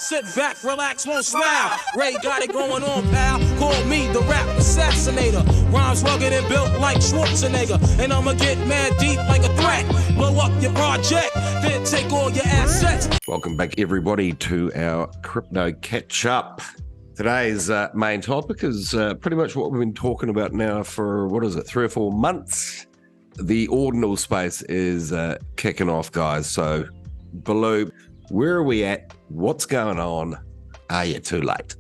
Sit back, relax, won't smile. Ray got it going on, pal. Call me the rap assassinator. Rhymes rugged and built like Schwarzenegger. And I'ma get mad deep like a threat. Blow up your project, then take all your assets. Welcome back, everybody, to our crypto catch-up. Today's main topic is pretty much what we've been talking about now for, 3 or 4 months. The ordinal space is kicking off, guys. So, Baloo, where are we at? What's going on? Are you too late?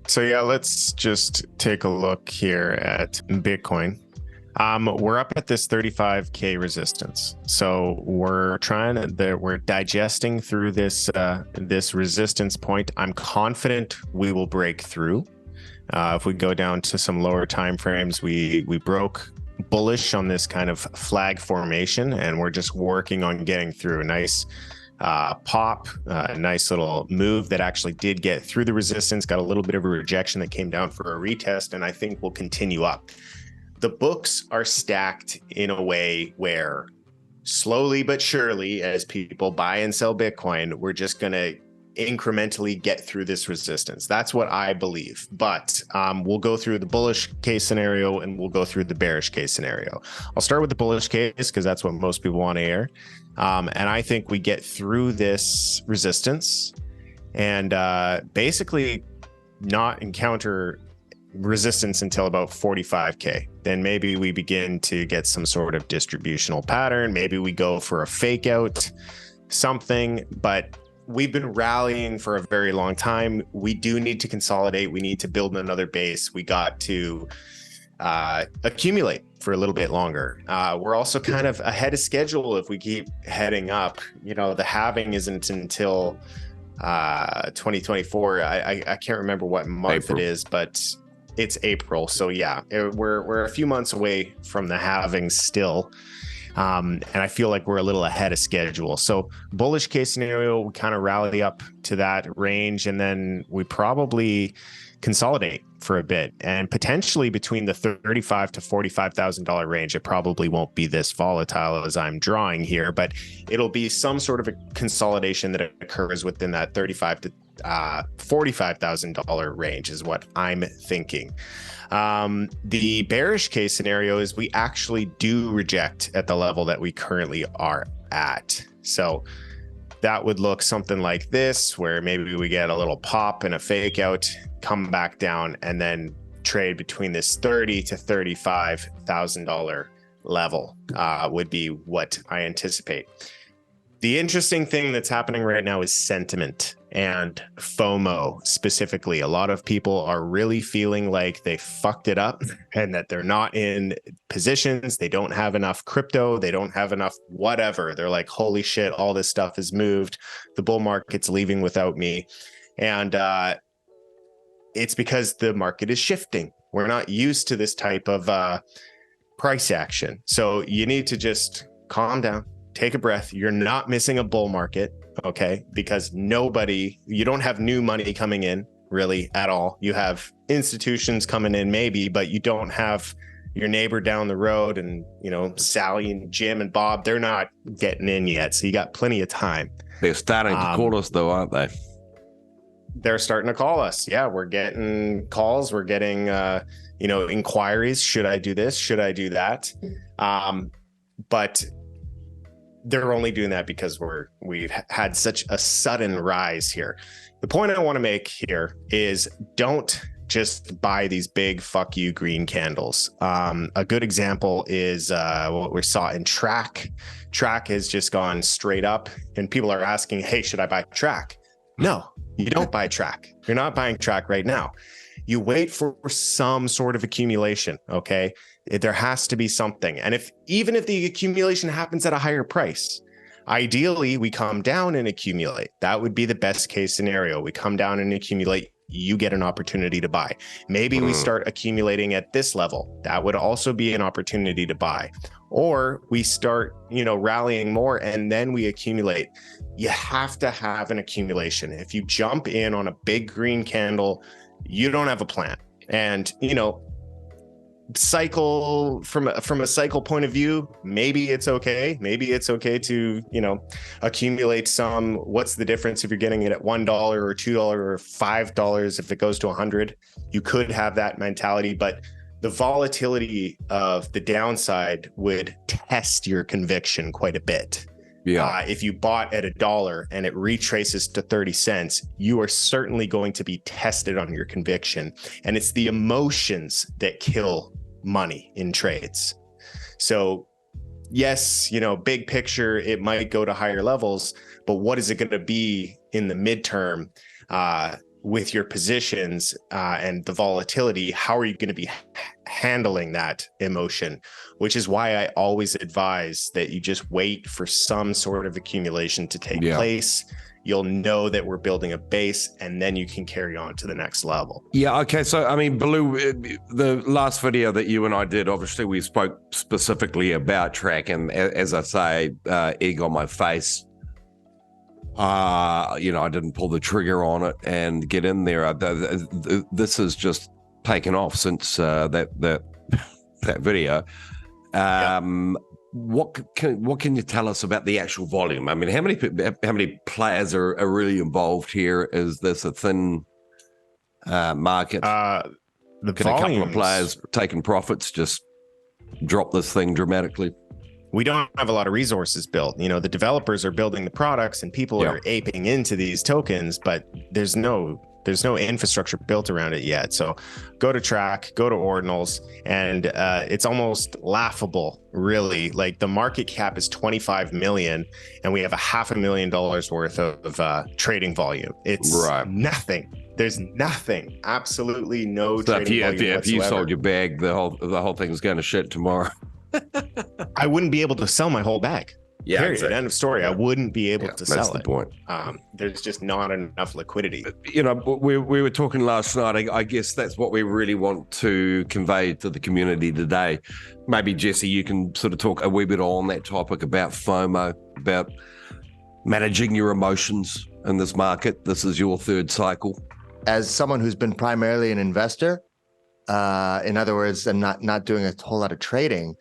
So yeah, let's just take a look here at Bitcoin. We're up at this 35K resistance. So we're digesting through this resistance point. I'm confident we will break through. If we go down to some lower time frames, we broke bullish on this kind of flag formation, and we're just working on getting through a nice pop, a nice little move that actually did get through the resistance, got a little bit of a rejection that came down for a retest, and I think will continue up. The books are stacked in a way where slowly but surely, as people buy and sell Bitcoin, we're just going to incrementally get through this resistance. That's what I believe. But we'll go through the bullish case scenario and we'll go through the bearish case scenario. I'll start with the bullish case because that's what most people want to hear. And I think we get through this resistance and basically not encounter resistance until about 45K. Then maybe we begin to get some sort of distributional pattern. Maybe we go for a fake out, something, but we've been rallying for a very long time. We do need to consolidate. We need to build another base. We got to accumulate for a little bit longer. We're also kind of ahead of schedule if we keep heading up. You know, the halving isn't until 2024. I can't remember what month April. It is, but it's April. So yeah, we're a few months away from the halving still. And I feel like we're a little ahead of schedule. So bullish case scenario, we kind of rally up to that range, and then we probably consolidate for a bit, and potentially between the $35,000 to $45,000 range. It probably won't be this volatile as I'm drawing here, but it'll be some sort of a consolidation that occurs within that $35,000 to $45,000 range is what I'm thinking. The bearish case scenario is we actually do reject at the level that we currently are at. So that would look something like this, where maybe we get a little pop and a fake out, come back down, and then trade between this $30,000 to $35,000 level would be what I anticipate. The interesting thing that's happening right now is sentiment and FOMO specifically. A lot of people are really feeling like they fucked it up and that they're not in positions. They don't have enough crypto. They don't have enough whatever. They're like, holy shit, all this stuff has moved. The bull market's leaving without me. And it's because the market is shifting. We're not used to this type of price action. So you need to just calm down. Take a breath. You're not missing a bull market, okay? Because you don't have new money coming in really at all. You have institutions coming in maybe, but you don't have your neighbor down the road and, you know, Sally and Jim and Bob, they're not getting in yet. So you got plenty of time. They're starting to call us though, aren't they? They're starting to call us. Yeah, we're getting calls. We're getting, inquiries. Should I do this? Should I do that? But they're only doing that because we've had such a sudden rise here. The point I want to make here is don't just buy these big fuck you green candles. A good example is what we saw in Track. Track has just gone straight up, and people are asking, hey, should I buy Track? No, you don't buy Track. You're not buying Track right now. You wait for some sort of accumulation, okay? There has to be something. And even if the accumulation happens at a higher price, ideally we come down and accumulate. That would be the best case scenario. We come down and accumulate, you get an opportunity to buy. Maybe we start accumulating at this level. That would also be an opportunity to buy. Or we start, rallying more and then we accumulate. You have to have an accumulation. If you jump in on a big green candle, you don't have a plan. And, cycle from a cycle point of view, maybe it's okay. Maybe it's okay to, accumulate some. What's the difference if you're getting it at $1 or $2 or $5 if it goes to 100? You could have that mentality, but the volatility of the downside would test your conviction quite a bit. Yeah. If you bought at $1 and it retraces to 30 cents, you are certainly going to be tested on your conviction. And it's the emotions that kill money in trades. So yes, big picture, it might go to higher levels, but what is it going to be in the midterm with your positions and the volatility? How are you going to be handling that emotion? Which is why I always advise that you just wait for some sort of accumulation to take place. You'll know that we're building a base, and then you can carry on to the next level. Yeah. Okay. So, I mean, Blue, the last video that you and I did, obviously we spoke specifically about track, and as I say, egg on my face. I didn't pull the trigger on it and get in there. This has just taken off since that video. What can you tell us about the actual volume? I mean, how many players are really involved here? Is this a thin market? Can a couple of players taking profits just drop this thing dramatically? We don't have a lot of resources built. The developers are building the products and people are aping into these tokens, but there's no infrastructure built around it yet. So go to Track, go to Ordinals, and it's almost laughable, really. Like, the market cap is 25 million and we have $500,000 worth of trading volume. It's nothing. There's nothing, absolutely no trading volume whatsoever. If you sold your bag, the whole thing's going to shit tomorrow. I wouldn't be able to sell my whole bag. Yeah, period. Exactly. End of story. I wouldn't be able to sell it. That's the point. There's just not enough liquidity. We were talking last night. I guess that's what we really want to convey to the community today. Maybe, Jesse, you can sort of talk a wee bit on that topic about FOMO, about managing your emotions in this market. This is your third cycle. As someone who's been primarily an investor, in other words, and not doing a whole lot of trading,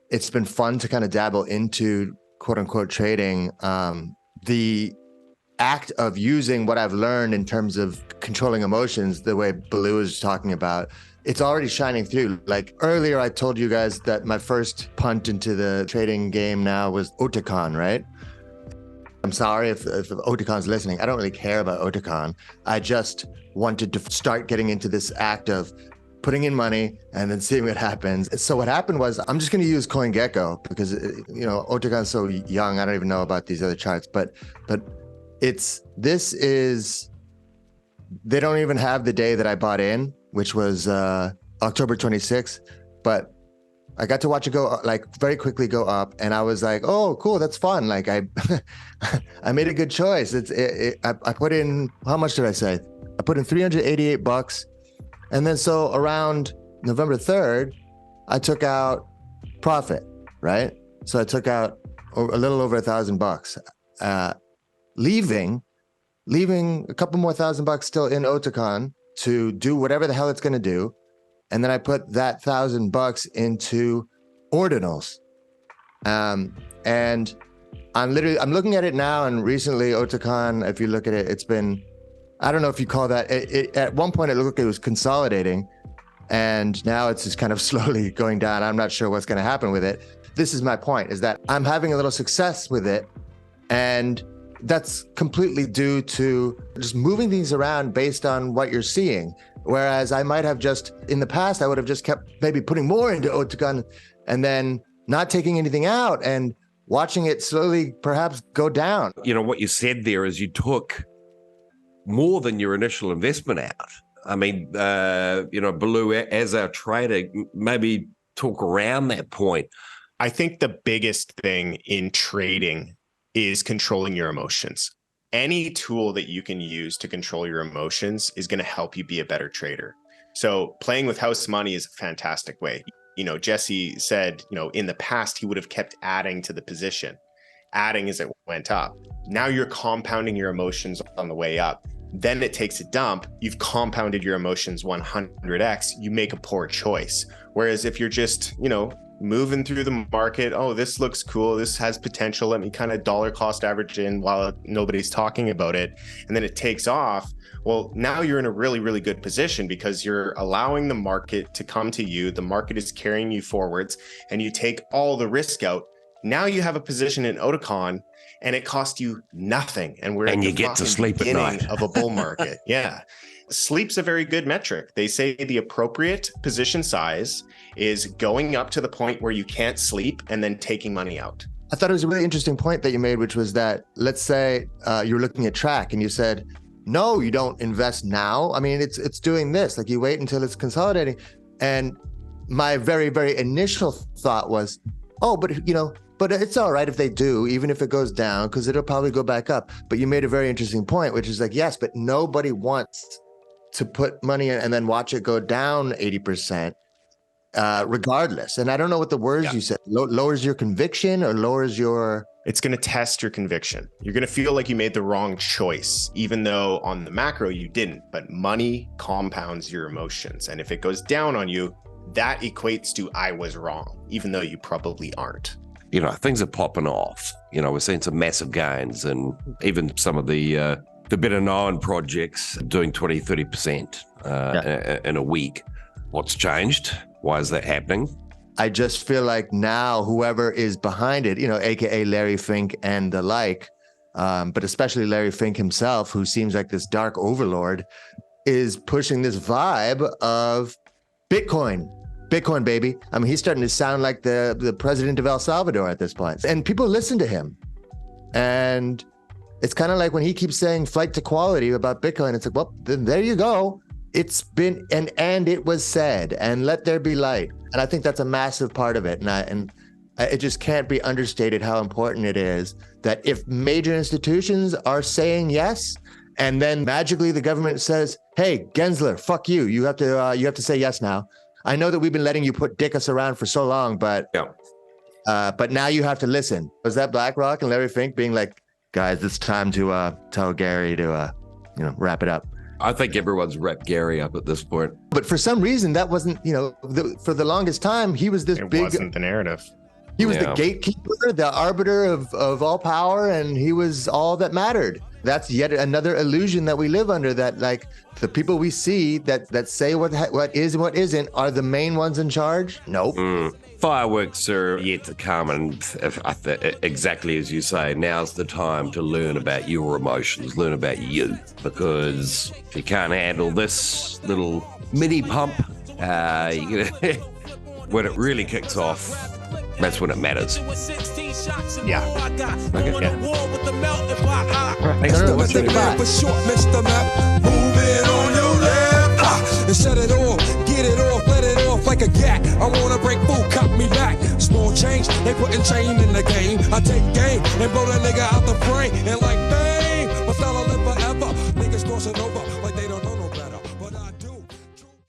it's been fun to kind of dabble into quote unquote trading. The act of using what I've learned in terms of controlling emotions, the way Baloo was talking about, it's already shining through. Like earlier, I told you guys that my first punt into the trading game now was Otakon, right? I'm sorry if Otakon's listening. I don't really care about Otakon. I just wanted to start getting into this act of putting in money and then seeing what happens. So what happened was, I'm just going to use CoinGecko because, Otakon's so young. I don't even know about these other charts, but they don't even have the day that I bought in, which was October 26th. But I got to watch it go very quickly go up, and I was like, "Oh, cool, that's fun!" Like I made a good choice. I put in, how much did I say? I put in $388. And then so around November 3rd, I took out profit, right? So I took out a little over $1,000, leaving a couple more $1,000 still in Otakon to do whatever the hell it's going to do. And then I put that $1,000 into Ordinals. And I'm looking at it now, and recently Otakon, if you look at it, it's been, I don't know if you call that, at one point it looked like it was consolidating, and now it's just kind of slowly going down. I'm not sure what's going to happen with it. This is my point, is that I'm having a little success with it, and that's completely due to just moving things around based on what you're seeing. Whereas I might have just, in the past, I would have just kept maybe putting more into Otakon and then not taking anything out and watching it slowly perhaps go down. What you said there is you took more than your initial investment out. I mean, Baloo, as our trader, maybe talk around that point. I think the biggest thing in trading is controlling your emotions. Any tool that you can use to control your emotions is going to help you be a better trader. So playing with house money is a fantastic way. Jesse said, in the past, he would have kept adding to the position, adding as it went up. Now you're compounding your emotions on the way up. then it takes a dump, you've compounded your emotions 100x, you make a poor choice. Whereas if you're just, moving through the market, oh, this looks cool, this has potential, let me kind of dollar cost average in while nobody's talking about it, and then it takes off, well, now you're in a really, really good position because you're allowing the market to come to you, the market is carrying you forwards, and you take all the risk out. Now you have a position in Oticon, and it cost you nothing. And you get to sleep at night of a bull market. Yeah. Sleep's a very good metric. They say the appropriate position size is going up to the point where you can't sleep and then taking money out. I thought it was a really interesting point that you made, which was that, let's say you're looking at track and you said, no, you don't invest now. I mean, it's doing this, like you wait until it's consolidating. And my very, very initial thought was, oh, but it's all right if they do, even if it goes down, because it'll probably go back up. But you made a very interesting point, which is like, yes, but nobody wants to put money in and then watch it go down 80%, regardless. And I don't know what the words you said, lowers your conviction or lowers your... It's going to test your conviction. You're going to feel like you made the wrong choice, even though on the macro you didn't. But money compounds your emotions. And if it goes down on you, that equates to I was wrong, even though you probably aren't. Things are popping off. We're seeing some massive gains, and even some of the better known projects doing 20, 30% in a week. What's changed? Why is that happening? I just feel like now whoever is behind it, AKA Larry Fink and the like, but especially Larry Fink himself, who seems like this dark overlord, is pushing this vibe of Bitcoin, baby. I mean, he's starting to sound like the president of El Salvador at this point. And people listen to him. And it's kind of like when he keeps saying flight to quality about Bitcoin, it's like, well, then there you go. It's been, and it was said, and let there be light. And I think that's a massive part of it. And it just can't be understated how important it is that if major institutions are saying yes, and then magically the government says, hey, Gensler, fuck you. You have to say yes now. I know that we've been letting you dick us around for so long, but now you have to listen. Was that BlackRock and Larry Fink being like, guys, it's time to tell Gary to wrap it up? I think everyone's wrapped Gary up at this point. But for some reason, that wasn't, for the longest time, he was this it big... It wasn't the narrative. He was the gatekeeper, the arbiter of all power, and he was all that mattered. That's yet another illusion that we live under, that like the people we see that say what is and what isn't are the main ones in charge. Nope. Fireworks are yet to come, and exactly as you say, now's the time to learn about your emotions, learn about you, because if you can't handle this little mini pump, when it really kicks off, that's when it matters. Yeah. Okay. Moving on your left, and shut it off, get it off, let it off like a gat. I wanna break food, cut me back. Small change, they putting chain in the game. I take game and blow that nigga out the frame, and like bang, my style